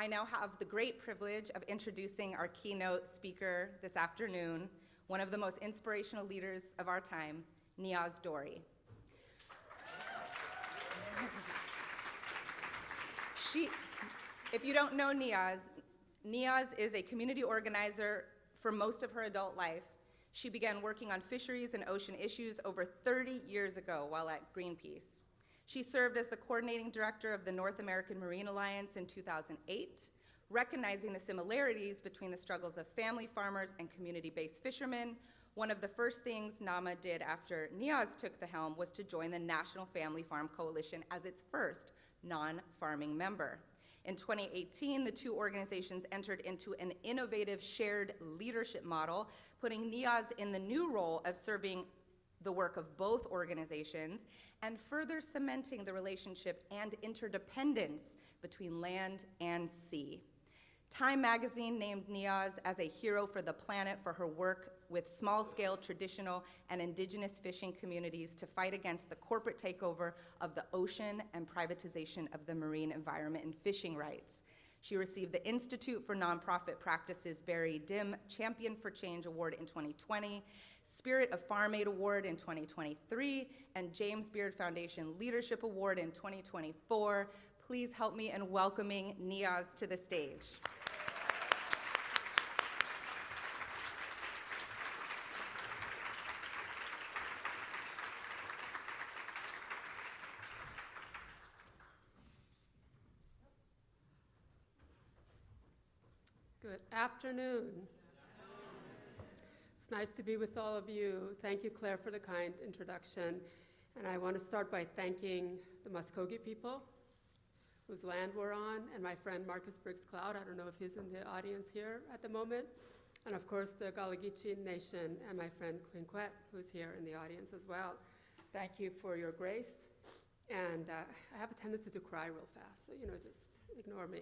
I now have the great privilege of introducing our keynote speaker this afternoon, one of the most inspirational leaders of our time, Niaz Dorry. If you don't know Niaz is a community organizer for most of her adult life. She began working on fisheries and ocean issues over 30 years ago while at Greenpeace. She served as the coordinating director of the North American Marine Alliance in 2008, recognizing the similarities between the struggles of family farmers and community-based fishermen. One of the first things NAMA did after Niaz took the helm was to join the National Family Farm Coalition as its first non-farming member. In 2018, the two organizations entered into an innovative shared leadership model, putting Niaz in the new role of serving the work of both organizations and further cementing the relationship and interdependence between land and sea. Time magazine named Niaz as a hero for the planet for her work with small-scale traditional and indigenous fishing communities to fight against the corporate takeover of the ocean and privatization of the marine environment and fishing rights. She received the Institute for Nonprofit Practices Barry Dim Champion for Change Award in 2020, Spirit of Farm Aid Award in 2023, and James Beard Foundation Leadership Award in 2024. Please help me in welcoming Niaz to the stage. Good afternoon. It's nice to be with all of you. Thank you, Claire, for the kind introduction. And I want to start by thanking the Muskogee people whose land we're on, and my friend Marcus Briggs-Cloud. I don't know if he's in the audience here at the moment. And of course, the Galagichi Nation and my friend Quinquet, who's here in the audience as well. Thank you for your grace. And I have a tendency to cry real fast, so just ignore me.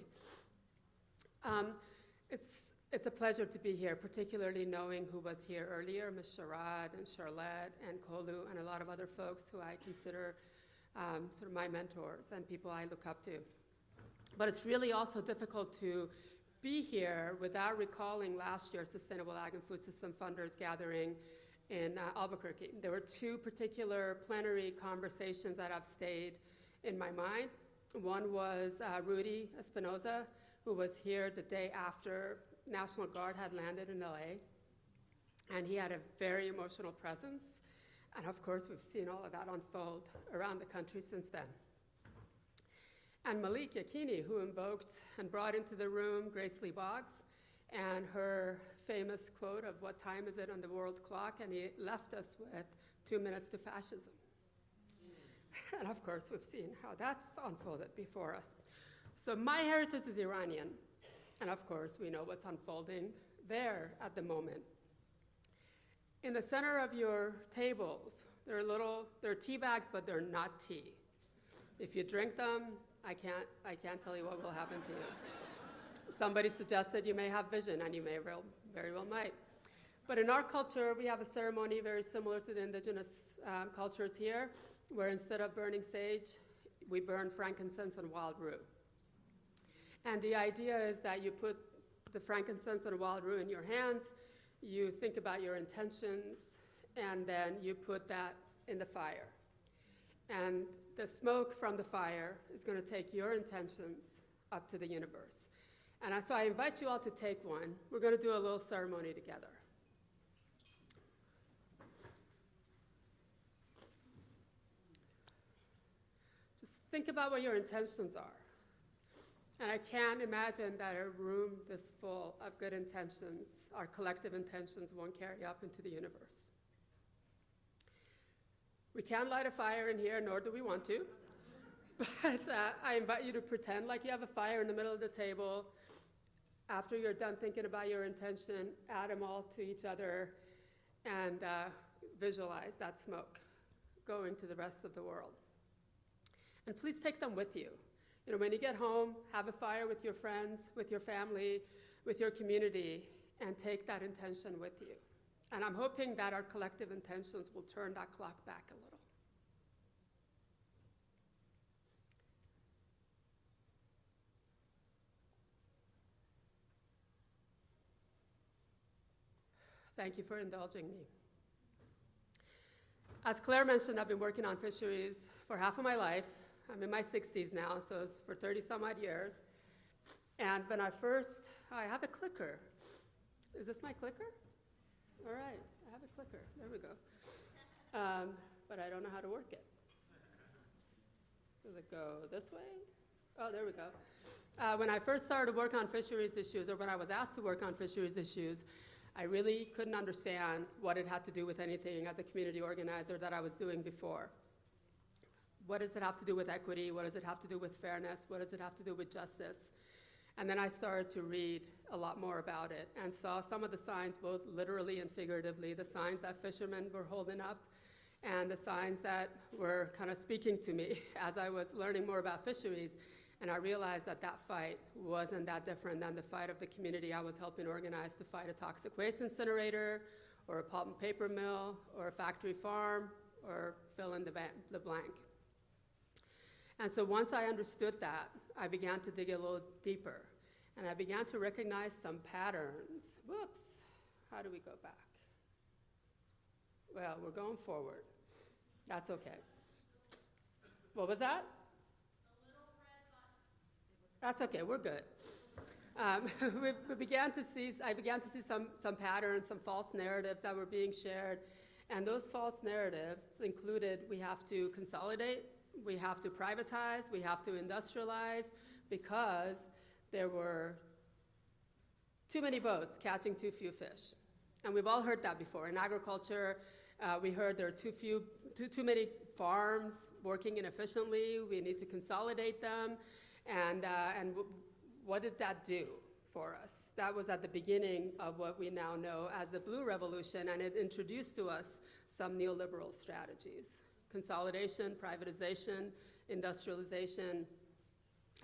It's a pleasure to be here, particularly knowing who was here earlier, Ms. Sharad and Charlotte and Kolu and a lot of other folks who I consider sort of my mentors and people I look up to. But it's really also difficult to be here without recalling last year's Sustainable Ag and Food System Funders gathering in Albuquerque. There were two particular plenary conversations that have stayed in my mind. One was Rudy Espinoza, who was here the day after National Guard had landed in LA. And he had a very emotional presence. And of course, we've seen all of that unfold around the country since then. And Malik Yakini, who invoked and brought into the room Grace Lee Boggs and her famous quote of "What time is it on the world clock?" And he left us with 2 minutes to fascism. And of course, we've seen how that's unfolded before us. So my heritage is Iranian, and of course, we know what's unfolding there at the moment. In the center of your tables, there are tea bags, but they're not tea. If you drink them, I can't tell you what will happen to you. Somebody suggested you may have vision, and you very well might. But in our culture, we have a ceremony very similar to the indigenous cultures here, where instead of burning sage, we burn frankincense and wild rue. And the idea is that you put the frankincense and wild rue in your hands, you think about your intentions, and then you put that in the fire. And the smoke from the fire is going to take your intentions up to the universe. And so I invite you all to take one. We're going to do a little ceremony together. Just think about what your intentions are. And I can't imagine that a room this full of good intentions, our collective intentions, won't carry up into the universe. We can't light a fire in here, nor do we want to. But I invite you to pretend like you have a fire in the middle of the table. After you're done thinking about your intention, add them all to each other and visualize that smoke going to the rest of the world. And please take them with you. When you get home, have a fire with your friends, with your family, with your community, and take that intention with you. And I'm hoping that our collective intentions will turn that clock back a little. Thank you for indulging me. As Claire mentioned, I've been working on fisheries for half of my life. I'm in my 60s now, so it's for 30 some odd years. And when I have a clicker. Is this my clicker? All right, I have a clicker. There we go. But I don't know how to work it. Does it go this way? Oh, there we go. When I first started to work on fisheries issues, or when I was asked to work on fisheries issues, I really couldn't understand what it had to do with anything as a community organizer that I was doing before. What does it have to do with equity? What does it have to do with fairness? What does it have to do with justice? And then I started to read a lot more about it and saw some of the signs, both literally and figuratively, the signs that fishermen were holding up and the signs that were kind of speaking to me as I was learning more about fisheries. And I realized that that fight wasn't that different than the fight of the community I was helping organize to fight a toxic waste incinerator, or a pulp and paper mill, or a factory farm, or fill in the blank. And so once I understood that, I began to dig a little deeper. And I began to recognize some patterns. Whoops, how do we go back? Well, we're going forward. That's okay. What was that? That's okay, we're good. I began to see some patterns, some false narratives that were being shared. And those false narratives included we have to consolidate, we have to privatize, we have to industrialize, because there were too many boats catching too few fish. And we've all heard that before. In agriculture, we heard there are too many farms working inefficiently, we need to consolidate them. And what did that do for us? That was at the beginning of what we now know as the Blue Revolution, and it introduced to us some neoliberal strategies. Consolidation, privatization, industrialization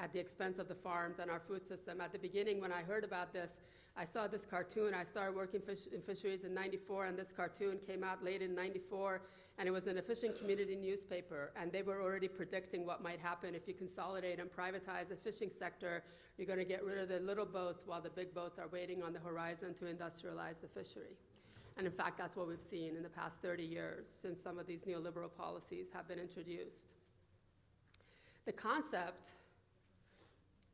at the expense of the farms and our food system. At the beginning, when I heard about this, I saw this cartoon. I started working in fisheries in '94, and this cartoon came out late in '94, and it was in a fishing community newspaper, and they were already predicting what might happen if you consolidate and privatize the fishing sector. You're going to get rid of the little boats while the big boats are waiting on the horizon to industrialize the fishery. And in fact, that's what we've seen in the past 30 years since some of these neoliberal policies have been introduced. The concept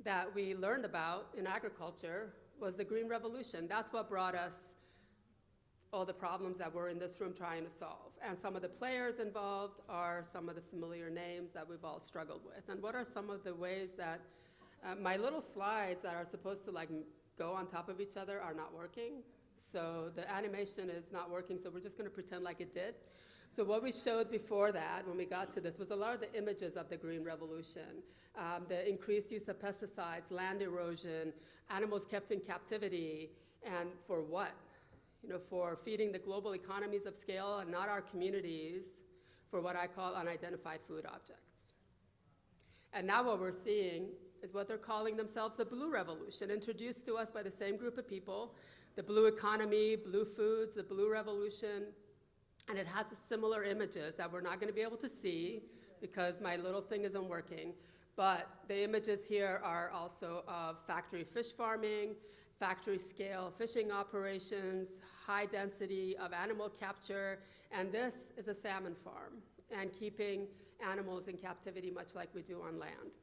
that we learned about in agriculture was the Green Revolution. That's what brought us all the problems that we're in this room trying to solve. And some of the players involved are some of the familiar names that we've all struggled with. And what are some of the ways that my little slides that are supposed to go on top of each other are not working? So the animation is not working, so we're just gonna pretend like it did. So what we showed before that, when we got to this, was a lot of the images of the Green Revolution. The increased use of pesticides, land erosion, animals kept in captivity, and for what? For feeding the global economies of scale and not our communities, for what I call unidentified food objects. And now what we're seeing is what they're calling themselves the Blue Revolution, introduced to us by the same group of people, the blue economy, blue foods, the Blue Revolution. And it has the similar images that we're not going to be able to see because my little thing isn't working. But the images here are also of factory fish farming, factory scale fishing operations, high density of animal capture, and this is a salmon farm and keeping animals in captivity much like we do on land.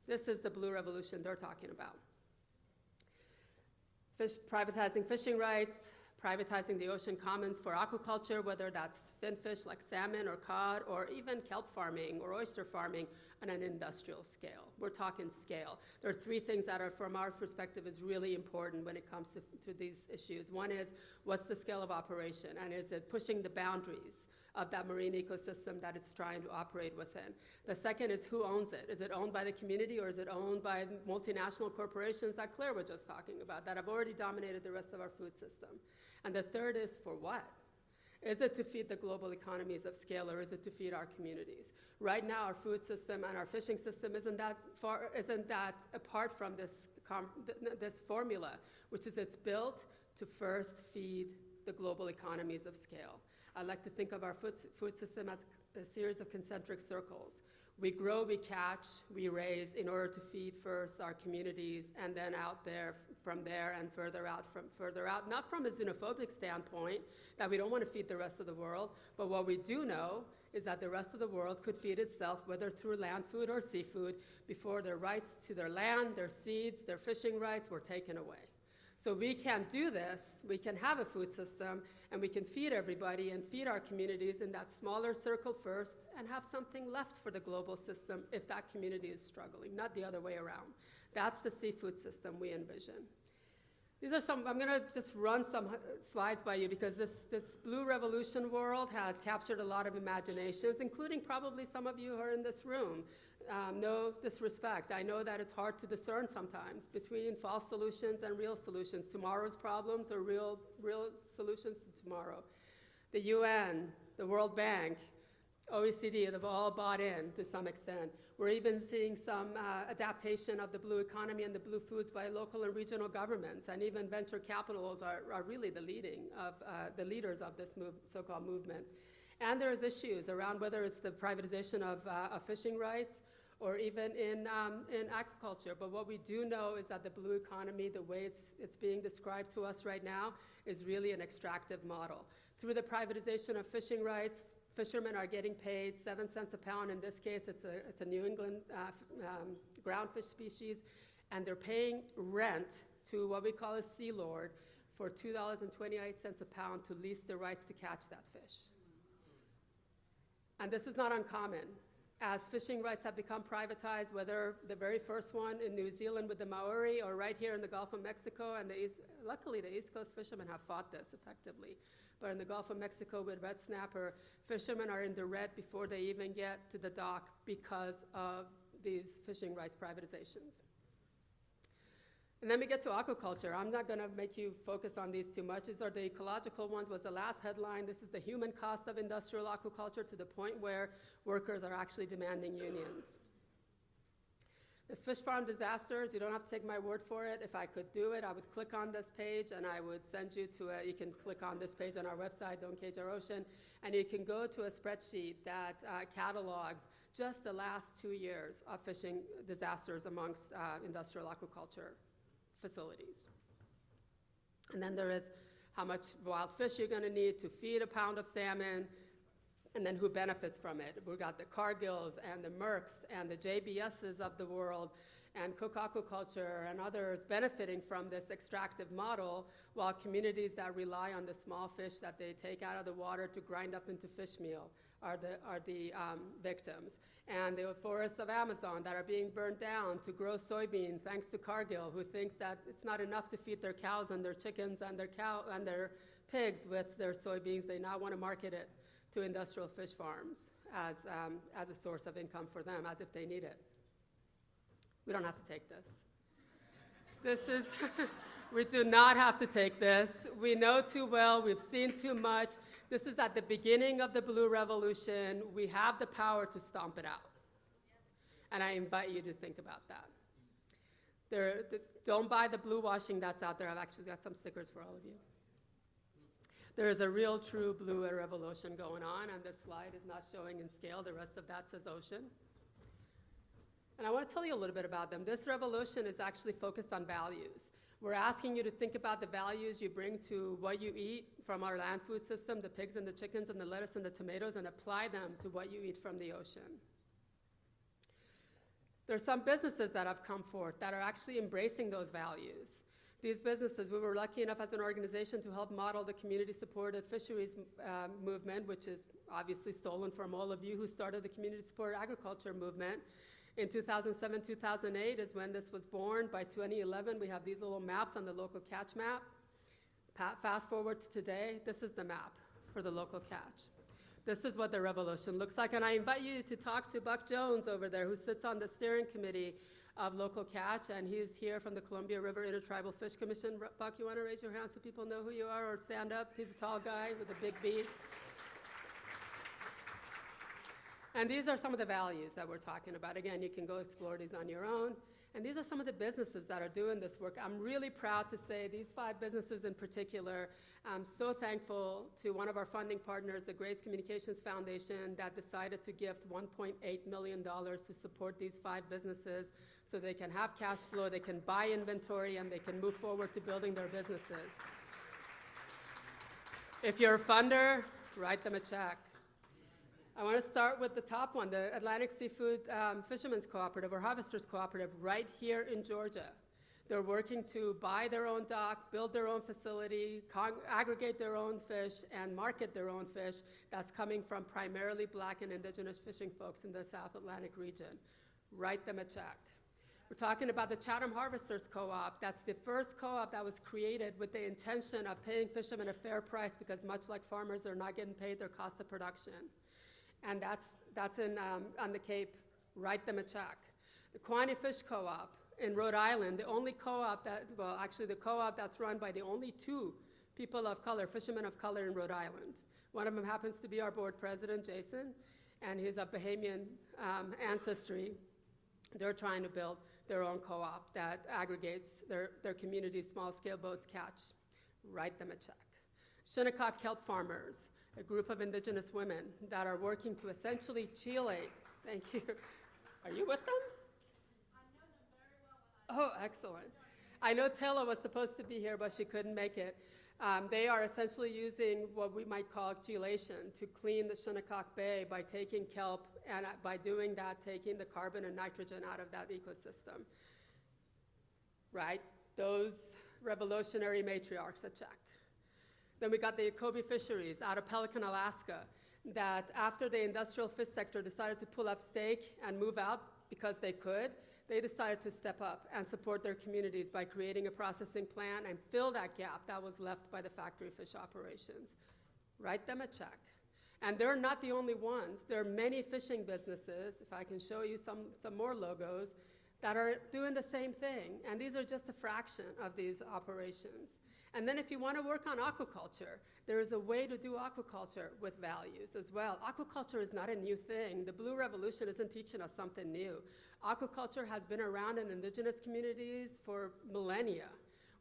This is the Blue Revolution they're talking about. Privatizing fishing rights, privatizing the ocean commons for aquaculture, whether that's finfish like salmon or cod, or even kelp farming or oyster farming on an industrial scale. We're talking scale. There are three things that are, from our perspective, is really important when it comes to these issues. One is, what's the scale of operation, and is it pushing the boundaries of that marine ecosystem that it's trying to operate within? The second is, who owns it? Is it owned by the community, or is it owned by multinational corporations that Claire was just talking about, that have already dominated the rest of our food system? And the third is, for what? Is it to feed the global economies of scale, or is it to feed our communities? Right now, our food system and our fishing system isn't that apart from this formula, which is it's built to first feed the global economies of scale. I like to think of our food system as a series of concentric circles. We grow, we catch, we raise in order to feed first our communities, and then out there, from there and further out, not from a xenophobic standpoint, that we don't want to feed the rest of the world, but what we do know is that the rest of the world could feed itself, whether through land food or seafood, before their rights to their land, their seeds, their fishing rights were taken away. So we can do this, we can have a food system, and we can feed everybody and feed our communities in that smaller circle first, and have something left for the global system if that community is struggling, not the other way around. That's the seafood system we envision. These are some, I'm gonna just run some slides by you because this blue revolution world has captured a lot of imaginations, including probably some of you who are in this room. No disrespect, I know that it's hard to discern sometimes between false solutions and real solutions, tomorrow's problems or real solutions to tomorrow. The UN, the World Bank, OECD, they've all bought in to some extent. We're even seeing some adaptation of the blue economy and the blue foods by local and regional governments, and even venture capitals are really the leaders of this so-called movement. And there's issues around whether it's the privatization of fishing rights or even in agriculture. But what we do know is that the blue economy, the way it's being described to us right now, is really an extractive model. Through the privatization of fishing rights, fishermen are getting paid 7 cents a pound. In this case, it's a New England groundfish species, and they're paying rent to what we call a sea lord for $2.28 a pound to lease the rights to catch that fish. And this is not uncommon. As fishing rights have become privatized, whether the very first one in New Zealand with the Maori or right here in the Gulf of Mexico, and luckily the East Coast fishermen have fought this effectively. But in the Gulf of Mexico with red snapper, fishermen are in the red before they even get to the dock because of these fishing rights privatizations. And then we get to aquaculture. I'm not gonna make you focus on these too much. These are the ecological ones, was the last headline. This is the human cost of industrial aquaculture to the point where workers are actually demanding unions. This fish farm disasters, you don't have to take my word for it. If I could do it, I would click on this page and I would send you to you can click on this page on our website, Don't Cage Our Ocean, and you can go to a spreadsheet that catalogs just the last 2 years of fishing disasters amongst industrial aquaculture facilities. And then there is how much wild fish you're gonna need to feed a pound of salmon, and then who benefits from it. We've got the Cargills and the Mercks and the JBSs of the world and Cook Aquaculture and others benefiting from this extractive model, while communities that rely on the small fish that they take out of the water to grind up into fish meal are the victims. And the forests of Amazon that are being burned down to grow soybean, thanks to Cargill, who thinks that it's not enough to feed their cows and their chickens and their pigs with their soybeans. They now want to market it to industrial fish farms as a source of income for them, as if they need it. We don't have to take this. We do not have to take this. We know too well, we've seen too much. This is at the beginning of the blue revolution. We have the power to stomp it out. And I invite you to think about that. Don't buy the blue washing that's out there. I've actually got some stickers for all of you. There is a real, true blue RevolOcean going on, and this slide is not showing in scale. The rest of that says ocean. And I want to tell you a little bit about them. This RevolOcean is actually focused on values. We're asking you to think about the values you bring to what you eat from our land food system, the pigs and the chickens and the lettuce and the tomatoes, and apply them to what you eat from the ocean. There's some businesses that have come forth that are actually embracing those values. These businesses, we were lucky enough as an organization to help model the community-supported fisheries movement, which is obviously stolen from all of you who started the community-supported agriculture movement. In 2007, 2008 is when this was born. By 2011, we have these little maps on the local catch map. Fast forward to today, this is the map for the local catch. This is what the RevolOcean looks like, and I invite you to talk to Buck Jones over there, who sits on the steering committee of local catch, and he's here from the Columbia River Intertribal Fish Commission. Buck, you want to raise your hand so people know who you are, or stand up? He's a tall guy with a big beard. And these are some of the values that we're talking about. Again, you can go explore these on your own. And these are some of the businesses that are doing this work. I'm really proud to say these 5 businesses in particular. I'm so thankful to one of our funding partners, the Grace Communications Foundation, that decided to gift $1.8 million to support these 5 businesses so they can have cash flow, they can buy inventory, and they can move forward to building their businesses. If you're a funder, write them a check. I want to start with the top one, the Atlantic Seafood Fishermen's Cooperative or Harvesters Cooperative right here in Georgia. They're working to buy their own dock, build their own facility, aggregate their own fish, and market their own fish that's coming from primarily Black and Indigenous fishing folks in the South Atlantic region. Write them a check. We're talking about the Chatham Harvesters Co-op. That's the first co-op that was created with the intention of paying fishermen a fair price because much like farmers, they're not getting paid their cost of production. And that's on the Cape. Write them a check. The Quaney Fish Co-op in Rhode Island, the only co-op the co-op that's run by the only 2 people of color, fishermen of color in Rhode Island. One of them happens to be our board president, Jason, and he's of Bahamian ancestry. They're trying to build their own co-op that aggregates their community's small-scale boats catch. Write them a check. Shinnecock Kelp Farmers, a group of indigenous women that are working to essentially chelate. Thank you. Are you with them? I know them very well. Oh, excellent. I know Tella was supposed to be here, but she couldn't make it. They are essentially using what we might call chelation to clean the Shinnecock Bay by taking kelp, and by doing that, taking the carbon and nitrogen out of that ecosystem. Right? Those revolutionary matriarchs, a check. Then we got the Kobe Fisheries out of Pelican, Alaska, that after the industrial fish sector decided to pull up stake and move out because they could, they decided to step up and support their communities by creating a processing plant and fill that gap that was left by the factory fish operations. Write them a check. And they're not the only ones. There are many fishing businesses, if I can show you some more logos, that are doing the same thing. And these are just a fraction of these operations. And then if you want to work on aquaculture, there is a way to do aquaculture with values as well. Aquaculture is not a new thing. The Blue Revolution isn't teaching us something new. Aquaculture has been around in indigenous communities for millennia.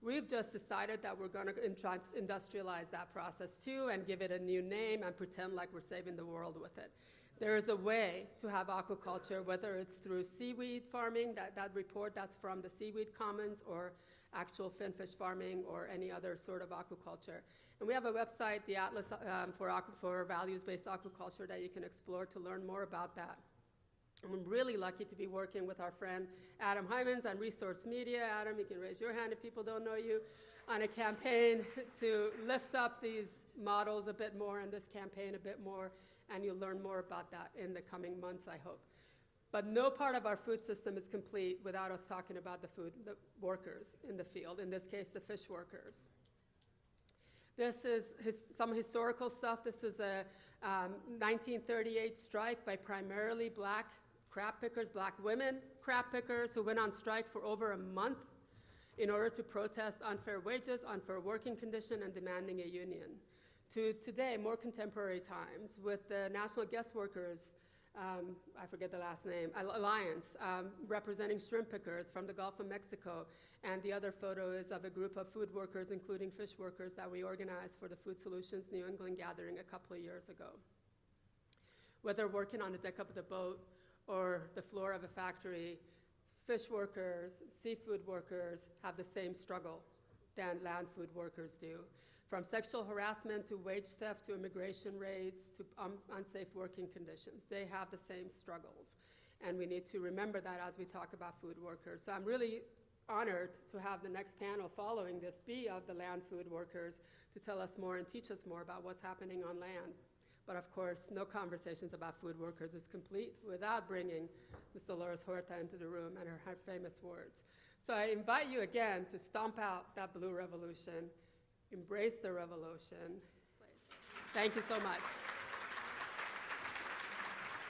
We've just decided that we're going to industrialize that process too and give it a new name and pretend like we're saving the world with it. There is a way to have aquaculture, whether it's through seaweed farming, that report that's from the Seaweed Commons, or actual finfish farming or any other sort of aquaculture. And we have a website, the Atlas for Values-Based Aquaculture, that you can explore to learn more about that. And I'm really lucky to be working with our friend Adam Hymans on Resource Media. Adam, you can raise your hand if people don't know you, on a campaign to lift up these models a bit more and this campaign a bit more, and you'll learn more about that in the coming months, I hope. But no part of our food system is complete without us talking about the workers in the field, in this case, the fish workers. This is some historical stuff. This is a 1938 strike by primarily Black crab pickers, Black women crab pickers, who went on strike for over a month in order to protest unfair wages, unfair working condition, and demanding a union. To today, more contemporary times, with the National Guest Workers, I forget the last name, Alliance, representing shrimp pickers from the Gulf of Mexico. And the other photo is of a group of food workers, including fish workers, that we organized for the Food Solutions New England gathering a couple of years ago. Whether working on the deck of the boat or the floor of a factory, fish workers, seafood workers have the same struggle than land food workers do. From sexual harassment to wage theft to immigration raids to unsafe working conditions. They have the same struggles. And we need to remember that as we talk about food workers. So I'm really honored to have the next panel following this be of the land food workers to tell us more and teach us more about what's happening on land. But of course, no conversations about food workers is complete without bringing Ms. Dolores Huerta into the room and her famous words. So I invite you again to stomp out that blue revolution. Embrace the revolution. Thank you so much.